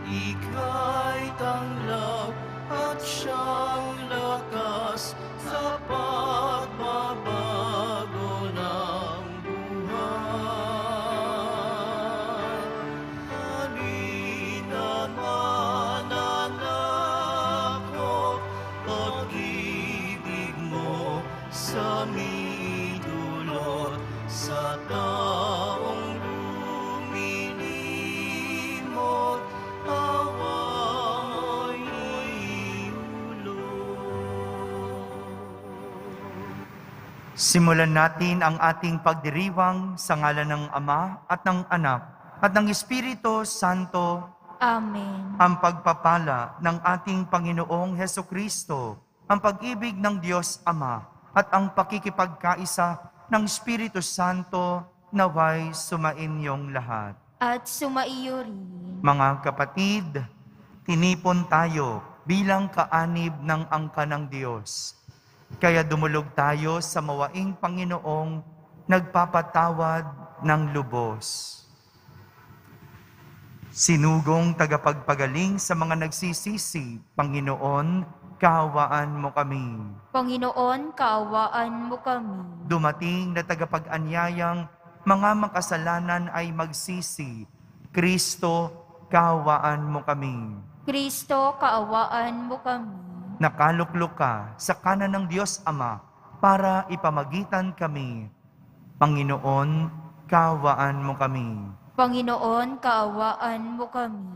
Ika'y tanggap at siyang lakas sa pagbabago ng buhay. Halina't mananakop, pag-ibig mo sa midulot sa taong lumilimot, awa mo'y iulog. Simulan natin ang ating pagdiriwang sa ngalan ng Ama at ng Anak at ng Espiritu Santo. Amen. Ang pagpapala ng ating Panginoong Hesukristo, ang pag-ibig ng Diyos Ama at ang pakikipagkaisa ng Espiritu Santo naway sumainyong lahat. At sumaiyo rin. Mga kapatid, tinipon tayo bilang kaanib ng angka ng Diyos. Kaya dumulog tayo sa mawaing Panginoong nagpapatawad ng lubos. Sinugong tagapagpagaling sa mga nagsisisi, Panginoon, kaawaan mo kami. Panginoon, kaawaan mo kami. Dumating na tagapag-anyayang mga makasalanan ay magsisi. Kristo, kaawaan mo kami. Kristo, kaawaan mo kami. Nakaluklok ka sa kanan ng Diyos Ama para ipamagitan kami. Panginoon, kaawaan mo kami. Panginoon, kaawaan mo kami.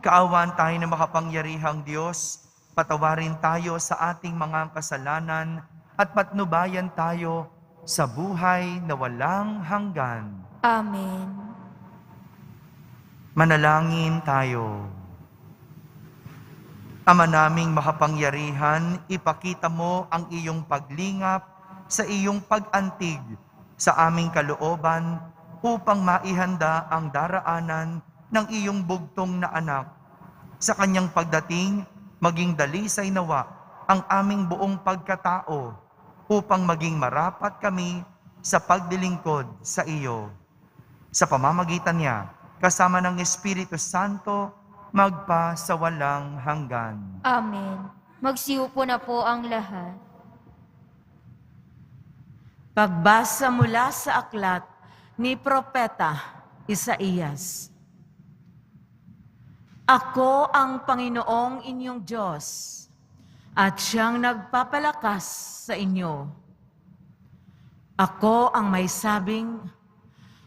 Kaawaan tayo na makapangyarihang Diyos, patawarin tayo sa ating mga kasalanan at patnubayan tayo sa buhay na walang hanggan. Amen. Manalangin tayo. Ama naming makapangyarihan, ipakita mo ang iyong paglingap sa iyong pag-antig sa aming kalooban upang maihanda ang daraanan ng iyong bugtong na anak. Sa kanyang pagdating, maging dalisay nawa ang aming buong pagkatao upang maging marapat kami sa pagdilingkod sa iyo. Sa pamamagitan niya, kasama ng Espiritu Santo, magpa sa walang hanggan. Amen. Magsiupo na po ang lahat. Pagbasa mula sa aklat ni Propeta Isaías. Ako ang Panginoong inyong Diyos, at siyang nagpapalakas sa inyo. Ako ang may sabing,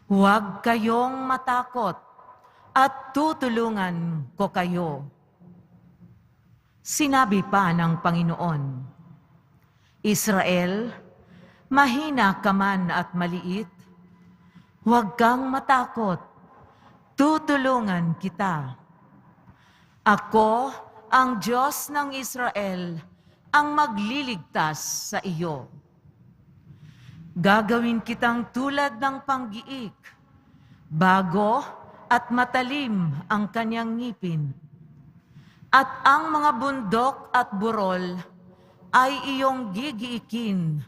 huwag kayong matakot, at tutulungan ko kayo. Sinabi pa ng Panginoon, Israel, mahina ka man at maliit, huwag kang matakot, tutulungan kita. Ako, ang Diyos ng Israel, ang magliligtas sa iyo. Gagawin kitang tulad ng panggiik, bago at matalim ang kanyang ngipin. At ang mga bundok at burol ay iyong gigiikin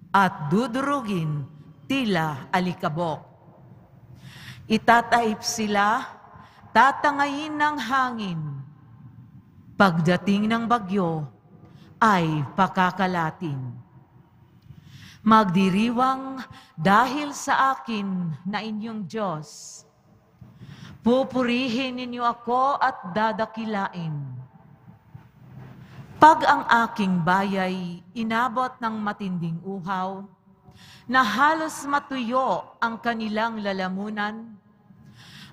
at dudurugin tila alikabok. Itataip sila, tatangayin ng hangin. Pagdating ng bagyo, ay pakakalatin. Magdiriwang dahil sa akin na inyong Diyos. Pupurihin ninyo ako at dadakilain. Pag ang aking bayay inabot ng matinding uhaw, na halos matuyo ang kanilang lalamunan,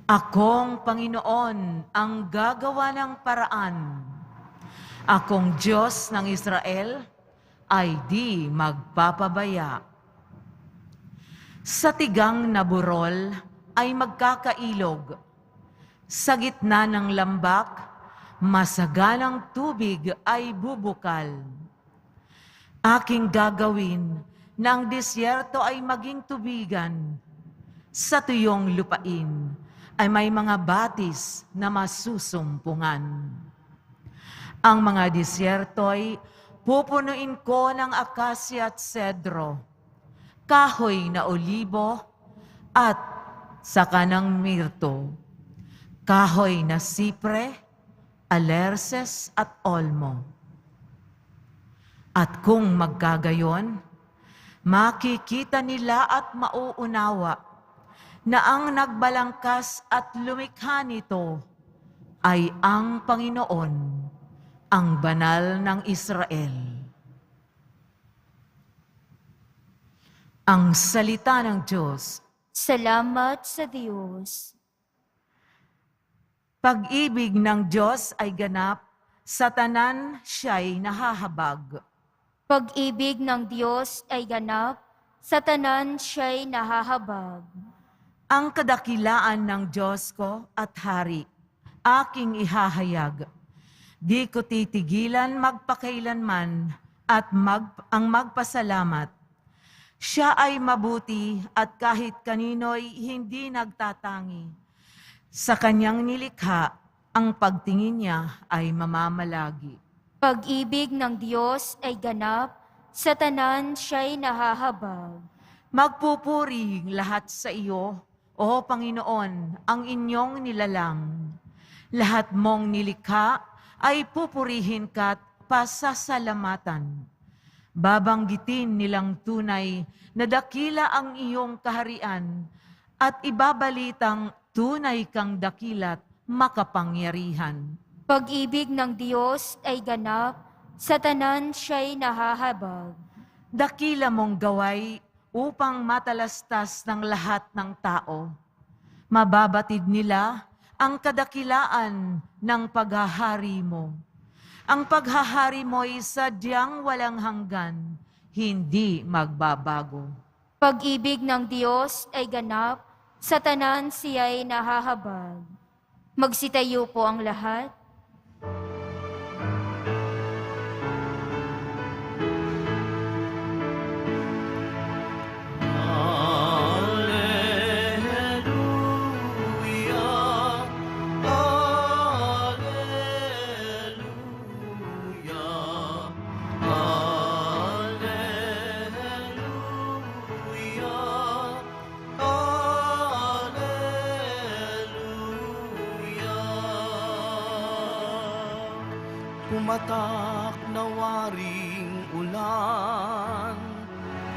akong Panginoon ang gagawa ng paraan. Akong Diyos ng Israel ay di magpapabaya. Sa tigang na burol ay magkakailog. Sa gitna ng lambak, masaganang tubig ay bubukal. Aking gagawin na ang disyerto ay maging tubigan. Sa tuyong lupain ay may mga batis na masusumpungan. Ang mga disyerto'y pupunuin ko ng akasya at sedro, kahoy na olibo at saka ng mirto, kahoy na sipre Alerces at Olmo. At kung magkagayon, makikita nila at mauunawa na ang nagbalangkas at lumikha nito ay ang Panginoon, ang banal ng Israel. Ang salita ng Diyos. Salamat sa Diyos. Pag-ibig ng Diyos ay ganap, sa tanan siya'y nahahabag. Pag-ibig ng Diyos ay ganap, sa tanan siya'y nahahabag. Ang kadakilaan ng Diyos ko at hari, aking ihahayag. Di ko titigilan magpakailanman at ang magpasalamat. Siya ay mabuti at kahit kanino'y hindi nagtatangi. Sa kanyang nilikha, ang pagtingin niya ay mamamalagi. Pag-ibig ng Diyos ay ganap, sa tanan siya'y nahahabag. Magpupuri lahat sa iyo, O Panginoon, ang inyong nilalang. Lahat mong nilikha ay pupurihin ka't pasasalamatan. Babanggitin nilang tunay na dakila ang iyong kaharian at ibabalitang tunay kang dakilat makapangyarihan. Pag-ibig ng Diyos ay ganap, sa tanan siya'y nahahabag. Dakila mong gaway upang matalastas ng lahat ng tao. Mababatid nila ang kadakilaan ng paghahari mo. Ang paghahari mo'y sadyang walang hanggan, hindi magbabago. Pag-ibig ng Diyos ay ganap, sa tanan siya'y nahahabag. Magsitayo po ang lahat. Alleluia, Alleluia, Alleluia. Pumatak na waring ulan,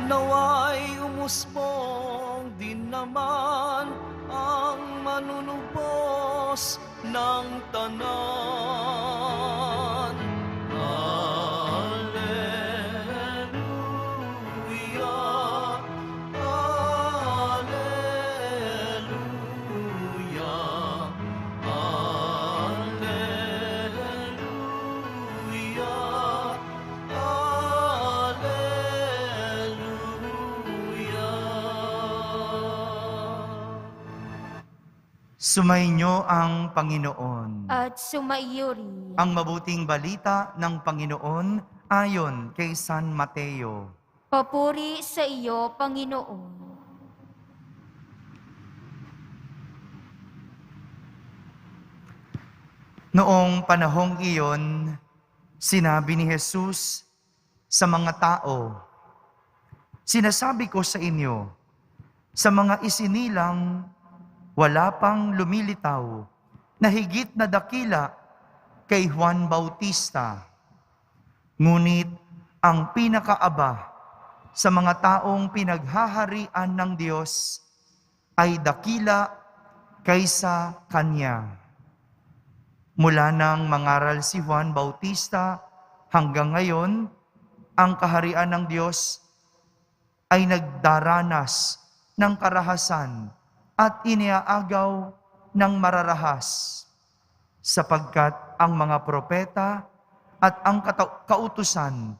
naway umusbong din naman ang manunubos ng tanan. Alleluia, Alleluia, Alleluia, Alleluia. Sumainyo ang Panginoon. At sumaiyo rin. Ang mabuting balita ng Panginoon ayon kay San Mateo. Papuri sa iyo, Panginoon. Noong panahong iyon, sinabi ni Jesus sa mga tao, "Sinasabi ko sa inyo, sa mga isinilang wala pang lumilitaw na higit na dakila kay Juan Bautista. Ngunit ang pinakaaba sa mga taong pinaghaharian ng Diyos ay dakila kaysa Kanya." Mula nang mangaral si Juan Bautista hanggang ngayon, ang kaharian ng Diyos ay nagdaranas ng karahasan at iniaagaw ng mararahas, sapagkat ang mga propeta at ang kautusan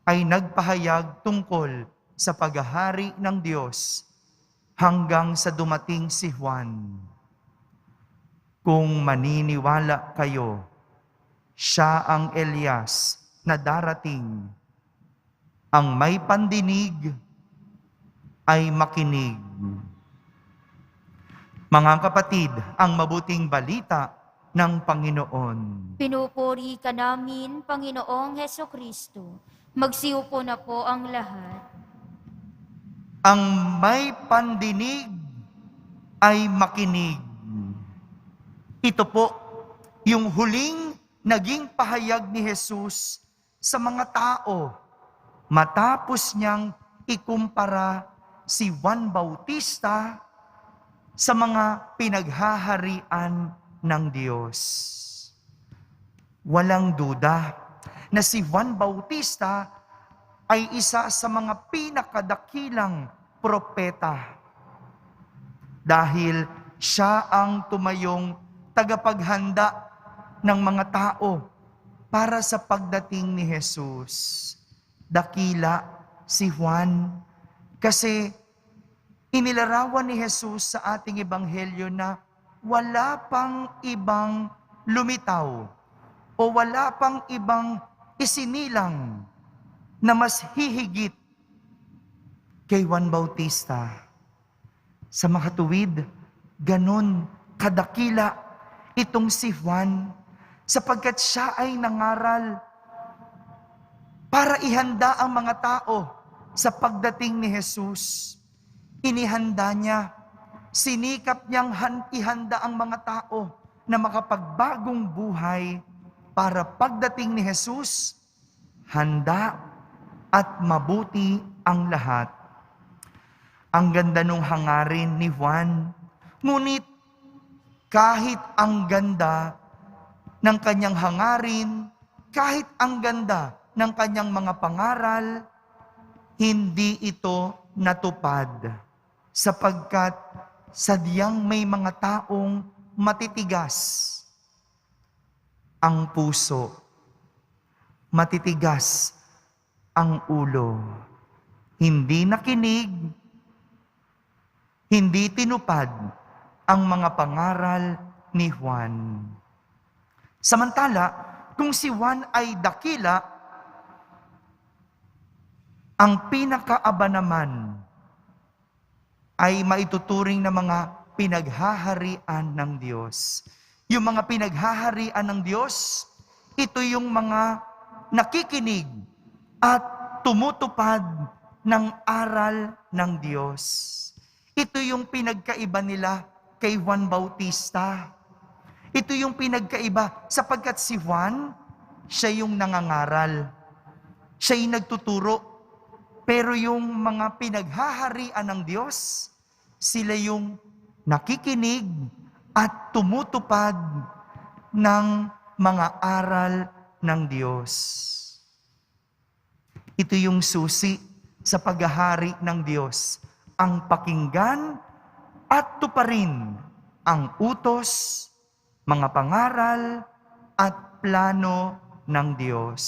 ay nagpahayag tungkol sa paghahari ng Diyos hanggang sa dumating si Juan. Kung maniniwala kayo, siya ang Elias na darating. Ang may pandinig ay makinig. Mga kapatid, ang mabuting balita ng Panginoon. Pinupuri ka namin, Panginoong Hesukristo. Magsiupo na po ang lahat. Ang may pandinig ay makinig. Ito po yung huling naging pahayag ni Jesus sa mga tao matapos niyang ikumpara si Juan Bautista sa mga pinaghaharian ng Diyos. Walang duda na si Juan Bautista ay isa sa mga pinakadakilang propeta dahil siya ang tumayong tagapaghanda ng mga tao para sa pagdating ni Jesus. Dakila si Juan kasi inilarawan ni Jesus sa ating ebanghelyo na wala pang ibang lumitaw o wala pang ibang isinilang na mas hihigit kay Juan Bautista. Sa makatuwid, ganon kadakila itong si Juan sapagkat siya ay nangaral para ihanda ang mga tao sa pagdating ni Jesus. Inihanda niya, sinikap niyang ihanda ang mga tao na makapagbagong buhay para pagdating ni Jesus, handa at mabuti ang lahat. Ang ganda nung hangarin ni Juan, ngunit kahit ang ganda ng kanyang hangarin, kahit ang ganda ng kanyang mga pangaral, hindi ito natupad sapagkat sadyang may mga taong matitigas ang puso, matitigas ang ulo, hindi nakinig, hindi tinupad ang mga pangaral ni Juan. Samantala, kung si Juan ay dakila, ang pinakaaba naman ay maituturing na mga pinaghaharian ng Diyos. Yung mga pinaghaharian ng Diyos, ito yung mga nakikinig at tumutupad ng aral ng Diyos. Ito yung pinagkaiba nila kay Juan Bautista. Ito yung pinagkaiba sapagkat si Juan, siya yung nangangaral. Siya yung nagtuturo. Pero yung mga pinaghaharian ng Diyos, sila yung nakikinig at tumutupad ng mga aral ng Diyos. Ito yung susi sa paghahari ng Diyos, ang pakinggan at tuparin ang utos, mga pangaral at plano ng Diyos.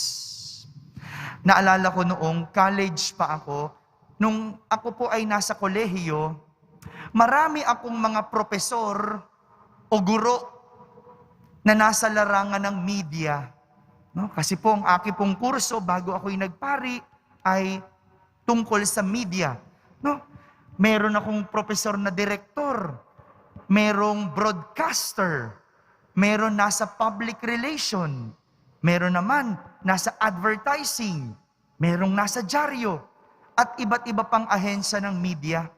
Naalala ko noong college pa ako, nung ako po ay nasa kolehiyo, marami akong mga propesor o guro na nasa larangan ng media. No? Kasi po ang aking pong kurso bago ako'y nagpari ay tungkol sa media. No? Meron akong profesor na direktor, merong broadcaster, meron nasa public relation, meron naman nasa advertising, merong nasa dyaryo, at iba't iba pang ahensya ng media.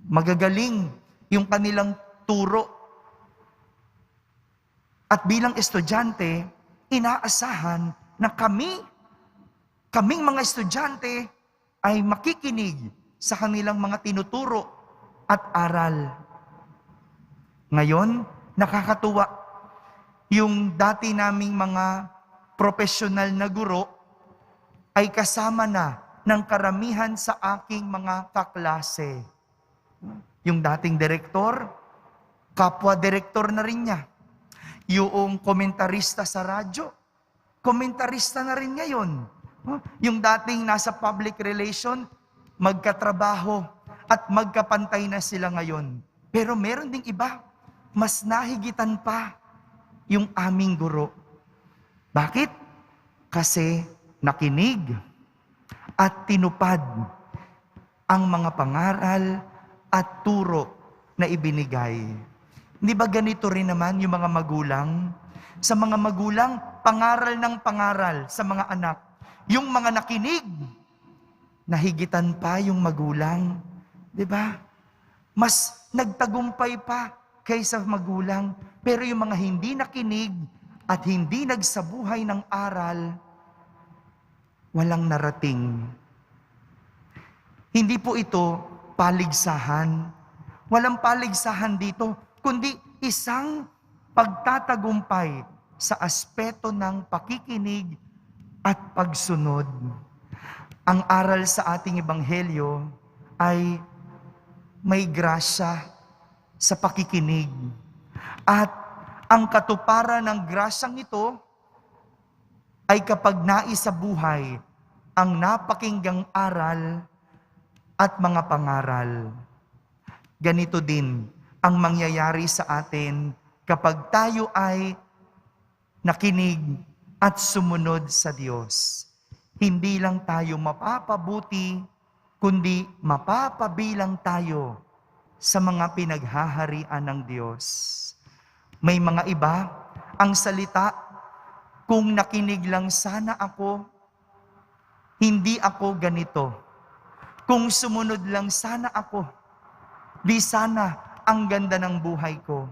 Magagaling yung kanilang turo. At bilang estudyante, inaasahan na kaming mga estudyante ay makikinig sa kanilang mga tinuturo at aral. Ngayon, nakakatuwa yung dati naming mga profesional na guro ay kasama na ng karamihan sa aking mga kaklase. Yung dating direktor, kapwa-direktor na rin niya. Yung komentarista sa radyo, komentarista na rin ngayon. Yung dating nasa public relation, magkatrabaho at magkapantay na sila ngayon. Pero meron ding iba, mas nahigitan pa yung aming guro. Bakit? Kasi nakinig at tinupad ang mga pangaral at turo na ibinigay. Hindi ba ganito rin naman yung mga magulang? Sa mga magulang, pangaral ng pangaral sa mga anak. Yung mga nakinig, nahigitan pa yung magulang. Di ba? Mas nagtagumpay pa kaysa magulang. Pero yung mga hindi nakinig at hindi nagsabuhay ng aral, walang narating. Hindi po ito paligsahan. Walang paligsahan dito, kundi isang pagtatagumpay sa aspeto ng pakikinig at pagsunod. Ang aral sa ating ebanghelyo ay may grasya sa pakikinig. At ang katuparan ng grasyang ito ay kapag naisabuhay ang napakinggang aral at mga pangaral. Ganito din ang mangyayari sa atin kapag tayo ay nakinig at sumunod sa Diyos. Hindi lang tayo mapapabuti, kundi mapapabilang tayo sa mga pinaghaharian ng Diyos. May mga iba, ang salita, kung nakinig lang sana ako, hindi ako ganito. Kung sumunod lang sana ako, di sana ang ganda ng buhay ko.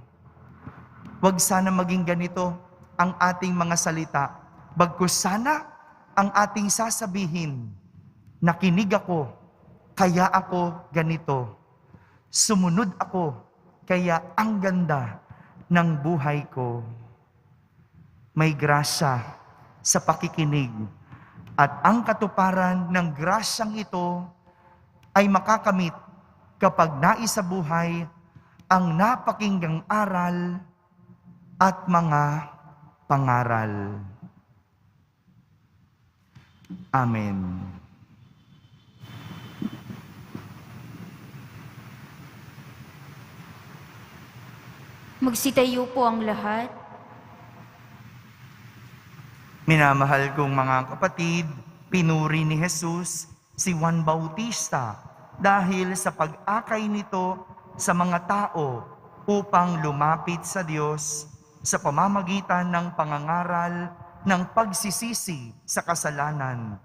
Huwag sana maging ganito ang ating mga salita. Bagkus sana ang ating sasabihin, nakinig ako, kaya ako ganito. Sumunod ako, kaya ang ganda ng buhay ko. May grasya sa pakikinig. At ang katuparan ng grasyang ito ay makakamit kapag naisabuhay ang napakinggang aral at mga pangaral. Amen. Magsitayo po ang lahat. Minamahal kong mga kapatid, pinuri ni Jesus si Juan Bautista dahil sa pag-akay nito sa mga tao upang lumapit sa Diyos sa pamamagitan ng pangangaral ng pagsisisi sa kasalanan.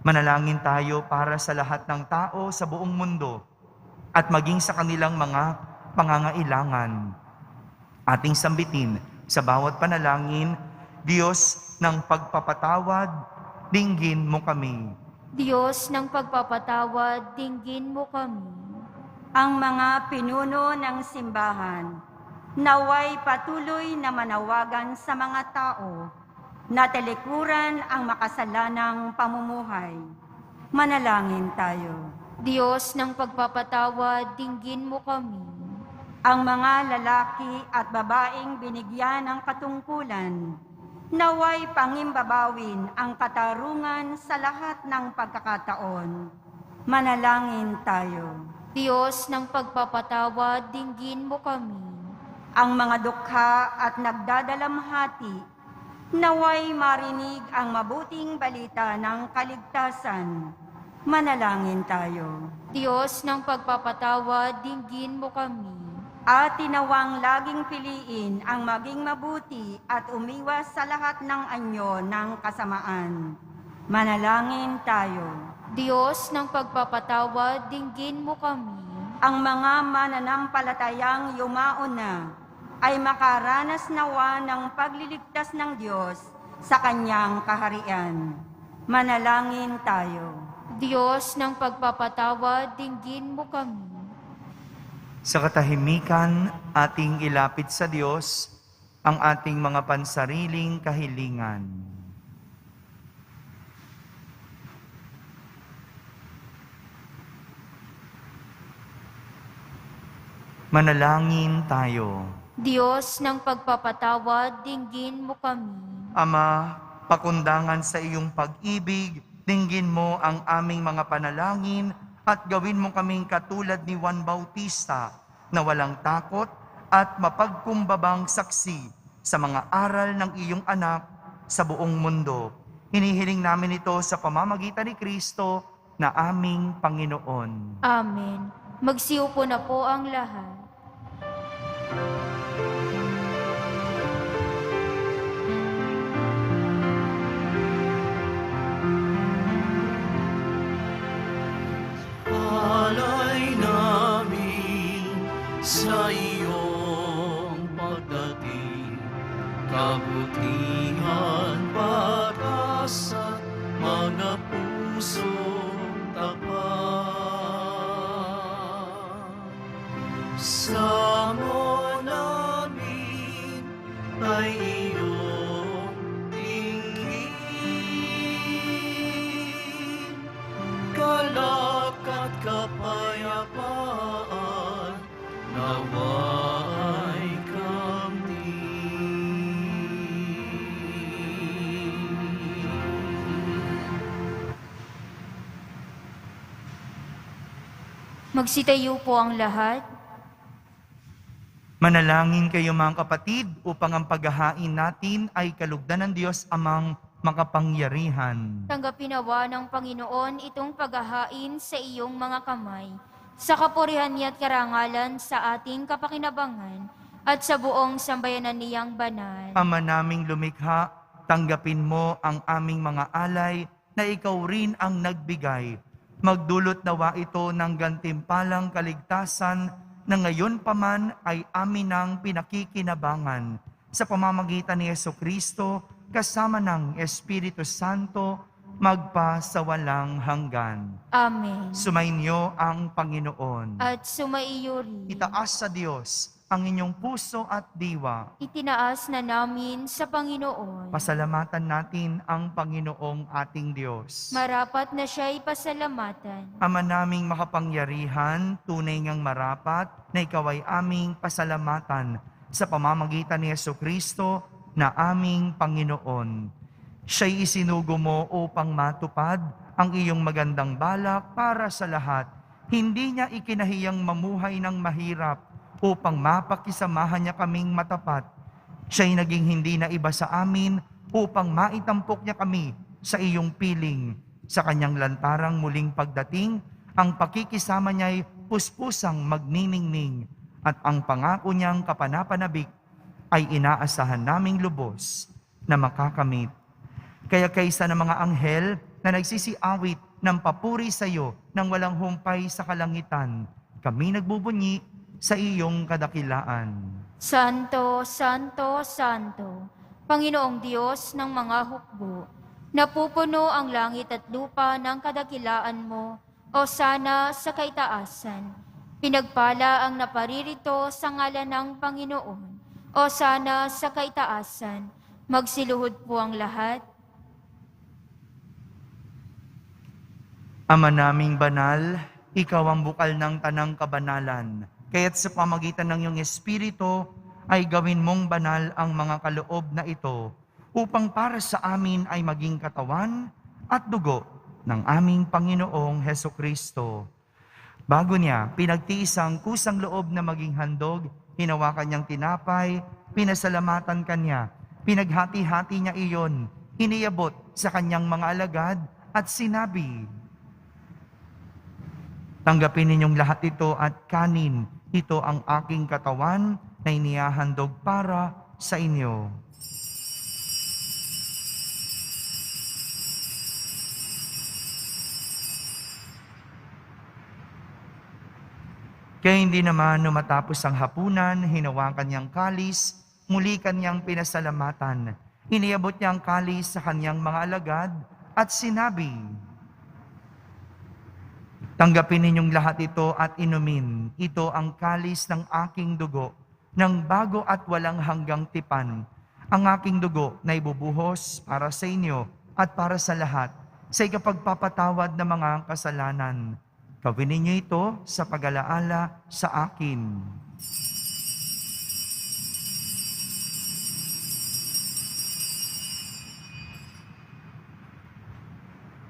Manalangin tayo para sa lahat ng tao sa buong mundo at maging sa kanilang mga pangangailangan. Ating sambitin sa bawat panalangin, Diyos ng pagpapatawad, dinggin mo kami. Diyos ng pagpapatawad, dinggin mo kami. Ang mga pinuno ng simbahan, naway patuloy na manawagan sa mga tao na talikuran ang makasalanang pamumuhay. Manalangin tayo. Diyos ng pagpapatawad, dinggin mo kami. Ang mga lalaki at babaeng binigyan ng katungkulan, naway pangimbabawin ang katarungan sa lahat ng pagkakataon. Manalangin tayo. Diyos ng pagpapatawad, dinggin mo kami. Ang mga dukha at nagdadalamhati, naway marinig ang mabuting balita ng kaligtasan. Manalangin tayo. Diyos ng pagpapatawad, dinggin mo kami. At tinawang laging piliin ang maging mabuti at umiwas sa lahat ng anyo ng kasamaan. Manalangin tayo. Diyos ng pagpapatawad, dinggin mo kami. Ang mga mananampalatayang yumaon na ay makaranas nawa ng pagliligtas ng Diyos sa kanyang kaharian. Manalangin tayo. Diyos ng pagpapatawad, dinggin mo kami. Sa katahimikan, ating ilapit sa Diyos ang ating mga pansariling kahilingan. Manalangin tayo. Diyos ng pagpapatawad, dinggin mo kami. Ama, pakundangan sa iyong pag-ibig, dinggin mo ang aming mga panalangin at gawin mo kaming katulad ni Juan Bautista na walang takot at mapagkumbabang saksi sa mga aral ng iyong anak sa buong mundo. Hinihiling namin ito sa pamamagitan ni Kristo na aming Panginoon. Amen. Magsiupo na po ang lahat. Alay namin sa iyong pagdating, kabutihan, pag-asa, mga pusong tapat. Samo namin ay iyong tingin, galak at kapayapaan, nawa'y Magsitayo po ang lahat. Manalangin kayo mga kapatid upang ang paghahain natin ay kalugdan ng Diyos amang makapangyarihan. Tanggapin nawa ng Panginoon itong paghahain sa iyong mga kamay, sa kapurihan niya at karangalan sa ating kapakinabangan at sa buong sambayanan niyang banal. Ama naming lumikha, tanggapin mo ang aming mga alay na ikaw rin ang nagbigay. Magdulot nawa ito ng gantimpalang kaligtasan na ngayon pa man ay amin ang pinakikinabangan sa pamamagitan ni Jesucristo kasama ng Espiritu Santo magpa sa walang hanggan. Amen. Sumainyo ang Panginoon. At sumaiyo rin. Itaas sa Diyos ang inyong puso at diwa. Itinaas na namin sa Panginoon. Pasalamatan natin ang Panginoong ating Diyos. Marapat na siya'y pasalamatan. Ama naming makapangyarihan, tunay ngang marapat na ikaw ay aming pasalamatan sa pamamagitan ni Jesucristo na aming Panginoon. Siya'y isinugo mo upang matupad ang iyong magandang balak para sa lahat. Hindi niya ikinahiyang mamuhay ng mahirap upang mapakisamahan niya kaming matapat. Siya'y naging hindi na iba sa amin upang maitampok niya kami sa iyong piling. Sa kanyang lantarang muling pagdating, ang pakikisama niya'y puspusang magniningning at ang pangako niyang kapanapanabik ay inaasahan naming lubos na makakamit. Kaya kaysa ng mga anghel na nagsisiawit ng papuri sa iyo nang walang humpay sa kalangitan, kami nagbubunyi sa iyong kadakilaan. Santo, Santo, Santo, Panginoong Diyos ng mga hukbo, napupuno ang langit at lupa ng kadakilaan mo, o sana sa kaitaasan. Pinagpala ang naparirito sa ngalan ng Panginoon, o sana sa kaitaasan. Magsiluhod po ang lahat. Ama naming banal, ikaw ang bukal ng tanang kabanalan. Kaya't sa pamagitan ng iyong Espiritu ay gawin mong banal ang mga kaloob na ito upang para sa amin ay maging katawan at dugo ng aming Panginoong Hesukristo. Bago niya, pinagtiis ang kusang loob na maging handog, hinawakan niyang tinapay, pinasalamatan kanya, pinaghati-hati niya iyon, iniyabot sa kanyang mga alagad at sinabi, "Tanggapin ninyong lahat ito at kanin. Ito ang aking katawan na inihahandog para sa inyo." Kaya hindi naman matapos ang hapunan, hinawakan niyang kalis, muli kanyang pinasalamatan. Iniabot niya ang kalis sa kanyang mga alagad at sinabi, "Tanggapin ninyong lahat ito at inumin. Ito ang kalis ng aking dugo, ng bago at walang hanggang tipan. Ang aking dugo na ibubuhos para sa inyo at para sa lahat, sa ikapagpapatawad ng mga kasalanan. Gawin ninyo ito sa pag-alaala sa akin."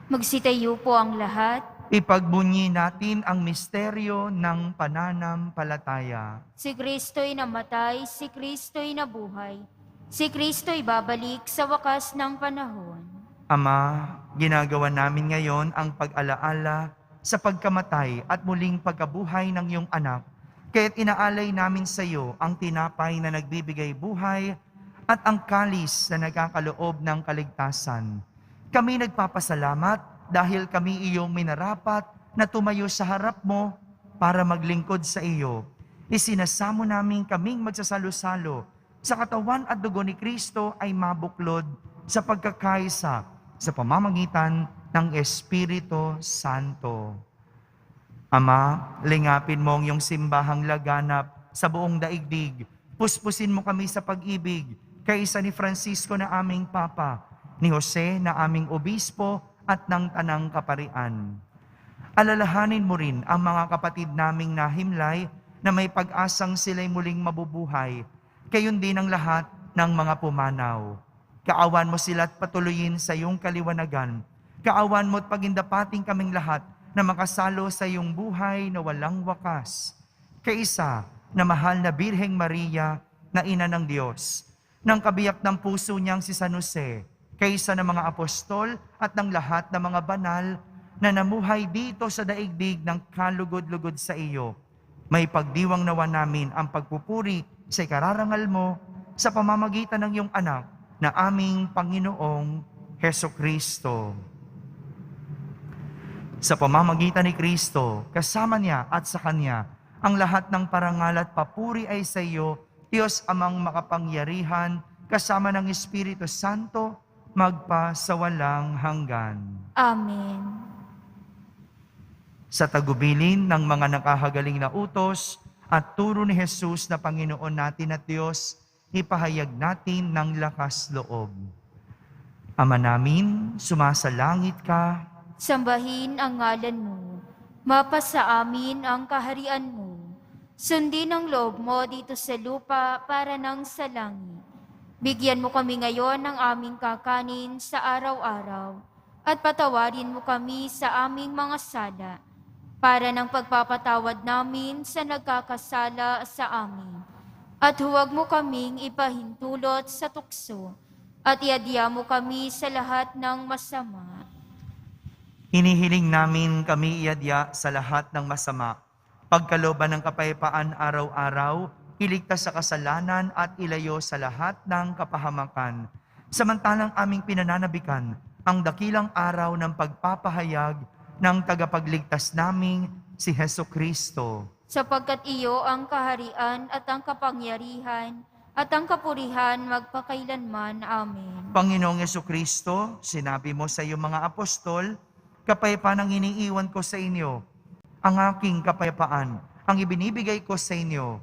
Magsitayo po ang lahat. Ipagbunyi natin ang misteryo ng pananampalataya. Si Kristo'y namatay, si Kristo'y nabuhay. Si Kristo'y babalik sa wakas ng panahon. Ama, ginagawa namin ngayon ang pag-alaala sa pagkamatay at muling pagkabuhay ng iyong anak. Kaya't inaalay namin sa iyo ang tinapay na nagbibigay buhay at ang kalis na nagkakaloob ng kaligtasan. Kami nagpapasalamat dahil kami iyong minarapat na tumayo sa harap mo para maglingkod sa iyo. Isinasamo namin kaming magsasalo-salo sa katawan at dugo ni Kristo ay mabuklod sa pagkakaisa sa pamamagitan ng Espiritu Santo. Ama, lingapin mo ang iyong simbahang laganap sa buong daigdig. Puspusin mo kami sa pag-ibig, kaisa ni Francisco na aming Papa, ni Jose na aming Obispo at ng Tanang Kaparian. Alalahanin mo rin ang mga kapatid naming nahimlay na may pag-asang sila'y muling mabubuhay, gayon din ang lahat ng mga pumanaw. Kaawan mo sila at patuloyin sa iyong kaliwanagan. Kaawan mo at pagindapating kaming lahat na makasalo sa iyong buhay na walang wakas. Kaisa na mahal na Birheng Maria na Ina ng Diyos, ng kabiyak ng puso niyang si San Jose, kaisa ng mga apostol at ng lahat ng mga banal na namuhay dito sa daigdig ng kalugod-lugod sa iyo. May pagdiwang nawa namin ang pagpupuri sa ikararangal mo sa pamamagitan ng iyong anak na aming Panginoong Hesukristo. Sa pamamagitan ni Kristo, kasama niya at sa Kanya, ang lahat ng parangal at papuri ay sa iyo, Diyos Amang makapangyarihan, kasama ng Espiritu Santo, magpa sa walang hanggan. Amen. Sa tagubilin ng mga nakahagaling na utos at turo ni Jesus na Panginoon natin at Diyos, ipahayag natin ng lakas loob. Ama namin, sumasalangit ka. Sambahin ang ngalan mo. Mapasa amin ang kaharian mo. Sundin ang loob mo dito sa lupa para nang sa langit. Bigyan mo kami ngayon ng aming kakanin sa araw-araw at patawarin mo kami sa aming mga sala para ng pagpapatawad namin sa nagkakasala sa amin. At huwag mo kaming ipahintulot sa tukso at iadya mo kami sa lahat ng masama. Hinihiling namin kami iadya sa lahat ng masama, pagkalooban ng kapayapaan araw-araw, iligtas sa kasalanan at ilayo sa lahat ng kapahamakan. Samantalang aming pinananabikan ang dakilang araw ng pagpapahayag ng tagapagligtas naming si Hesukristo. Sapagkat iyo ang kaharian at ang kapangyarihan at ang kapurihan magpakailanman. Amen. Panginoong Hesukristo, sinabi mo sa iyong mga apostol, kapayapaan ang iniiwan ko sa inyo, ang aking kapayapaan, ang ibinibigay ko sa inyo.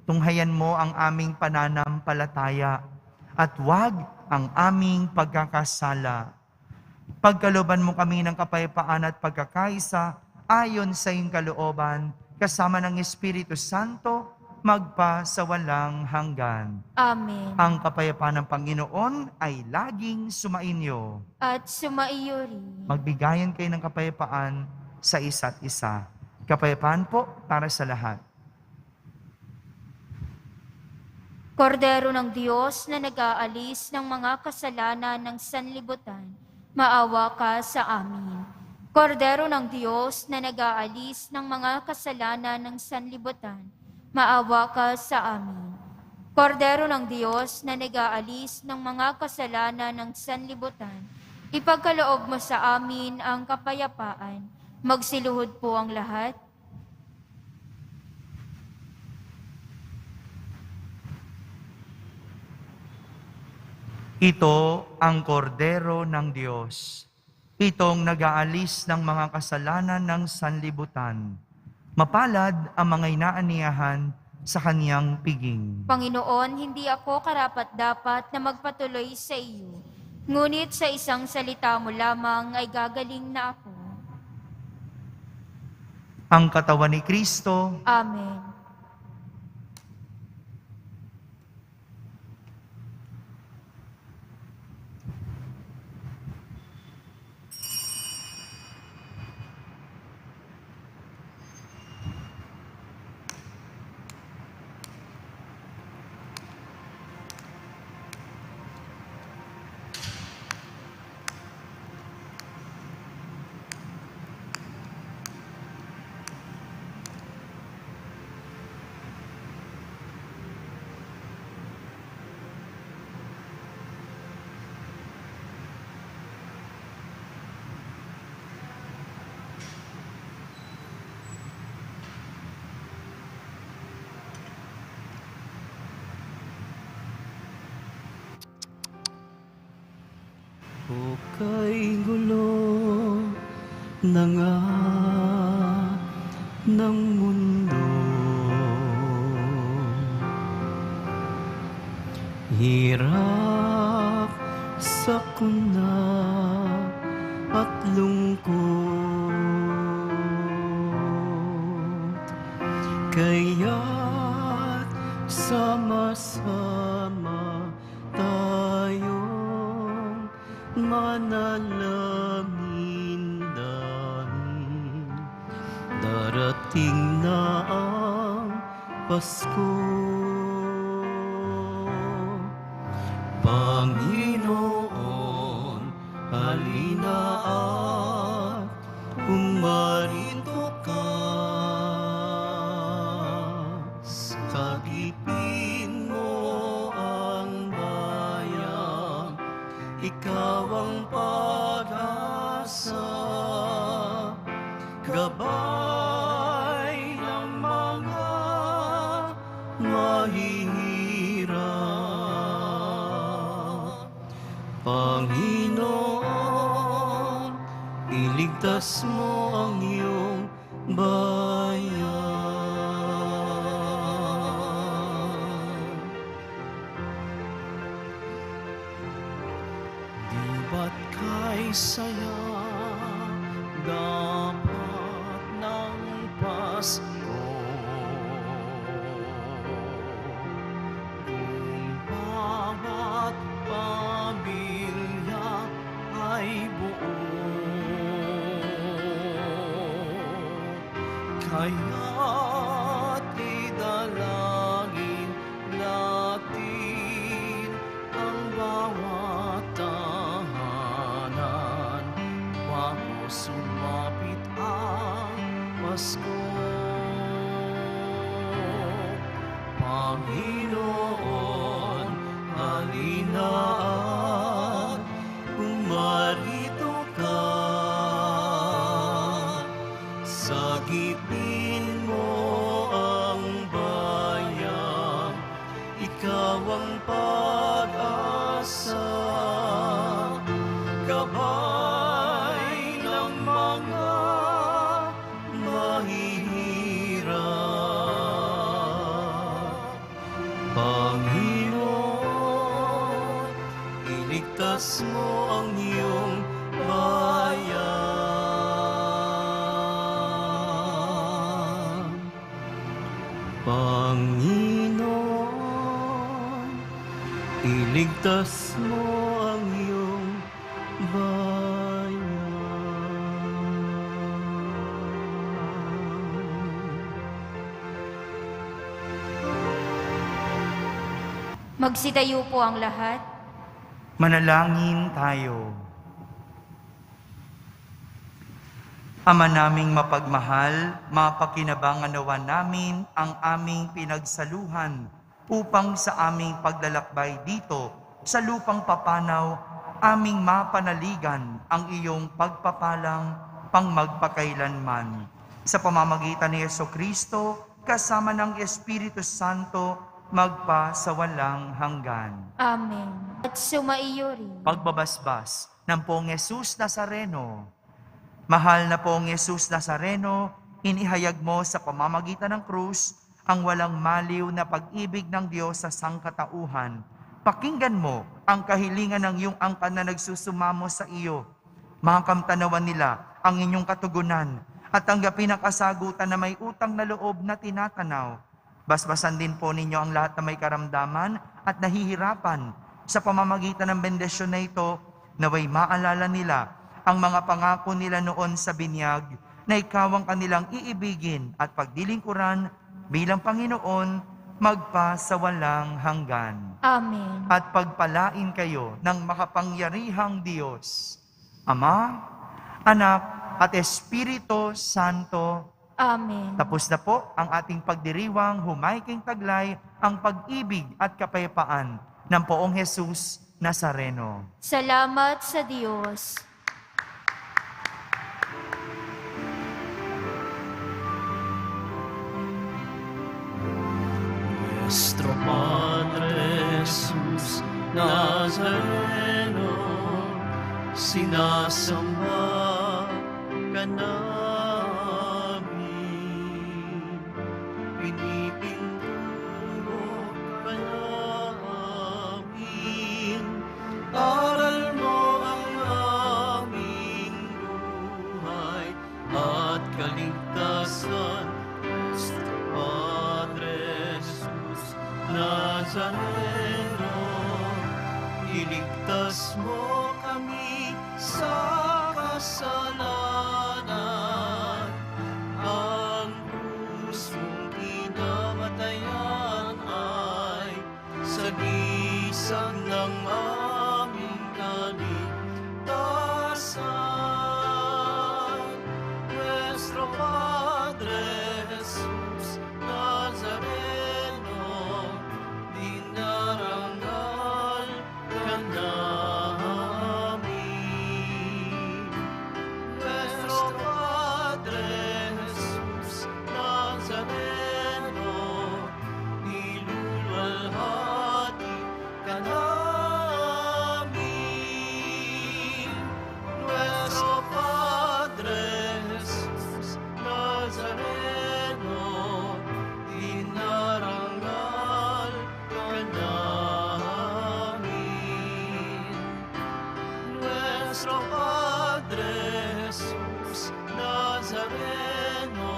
Tunghayan mo ang aming pananampalataya at huwag ang aming pagkakasala. Pagkalooban mo kami ng kapayapaan at pagkakaisa ayon sa iyong kalooban, kasama ng Espiritu Santo, magpa sa walang hanggan. Amen. Ang kapayapaan ng Panginoon ay laging sumainyo. At sumaiyo rin. Magbigayan kayo ng kapayapaan sa isa't isa. Kapayapaan po para sa lahat. Kordero ng Diyos na nag-aalis ng mga kasalanan ng sanlibutan, maawa ka sa amin. Kordero ng Diyos na nag-aalis ng mga kasalanan ng sanlibutan, maawa ka sa amin. Kordero ng Diyos na nag-aalis ng mga kasalanan ng sanlibutan, ipagkaloob mo sa amin ang kapayapaan. Magsiluhod po ang lahat. Ito ang kordero ng Diyos. Itong nag-aalis ng mga kasalanan ng sanlibutan. Mapalad ang mga inaaniyahan sa kaniyang piging. Panginoon, hindi ako karapat-dapat na magpatuloy sa iyo. Ngunit sa isang salita mo lamang ay gagaling na ako. Ang katawan ni Kristo, Amen. O kay gulo na nga ng mundo, hirap, sakuna at lungkot, kaya't sama-sama tayong manalangin dahil darating na ang Pasko. Panginoon, halina at umarito ka. Sagipin mo ang bayan, ikaw ang pag-asa, gabay ng mga mahihirap. Panginoon, iligtas mo ang iyong bayan. Di ba't kay saya dapat ng Pasko? Kung bawat pamilya ay buo, kaya't idalangin natin ang bawat tahanan bago sumapit ang Pasko. Panginoon, halina at umarito ka. Sagipin mo ang bayan, ikaw ang pag-asa, gabay ng mga mahihirap. Panginoon, iligtas mo ang iyong bayan. Panginoon, iligtas mo ang iyong bayan. Magsitayo po ang lahat. Manalangin tayo. Ama naming mapagmahal, mapakinabangan nawa namin ang aming pinagsaluhan upang sa aming paglalakbay dito sa lupang papanaw, aming mapanaligan ang iyong pagpapalang pangmagpakailanman. Sa pamamagitan ni Jesucristo, kasama ng Espiritu Santo, magpa sa walang hanggan. Amen. At sumaiyo rin. Pagbabasbas ng Poong Jesus Nazareno. Mahal na Poong Jesus Nazareno, inihayag mo sa pamamagitan ng krus ang walang maliw na pag-ibig ng Diyos sa sangkatauhan. Pakinggan mo ang kahilingan ng iyong angkan na nagsusumamo sa iyo. Makamtanawan nila ang inyong katugunan at tanggapin ang kasagutan na may utang na loob na tinatanaw. Basbasan din po ninyo ang lahat na may karamdaman at nahihirapan. Sa pamamagitan ng bendisyon na ito, naway maalala nila ang mga pangako nila noon sa binyag na ikaw ang kanilang iibigin at pagdilingkuran bilang Panginoon magpa sa walang hanggan. Amen. At pagpalain kayo ng makapangyarihang Diyos, Ama, Anak, at Espiritu Santo. Amen. Tapos na po ang ating pagdiriwang humaiking taglay ang pag-ibig at kapayapaan ng Poong Jesus Nazareno. Salamat sa Diyos. Nuestro Padre Jesús Nazareno, sinasamba ka namin, pinipinduro ka namin, aral mo ang aming buhay at kaligtasan, Kristo Padre Jesus Nazareno. Iligtas mo kami sa kasalanan, ang pusong kinamatayan ay sagisag ng aming kaligtasan. Nuestro Padre Jesus Nazareno, dinarangal ka namin. Nuestro Padre Jesus Nazareno, niluluwalhati ka namin. Nuestro Padre Jesus Nazareno, dinarangal ka namin. Nuestro Padre Jesus Nazareno,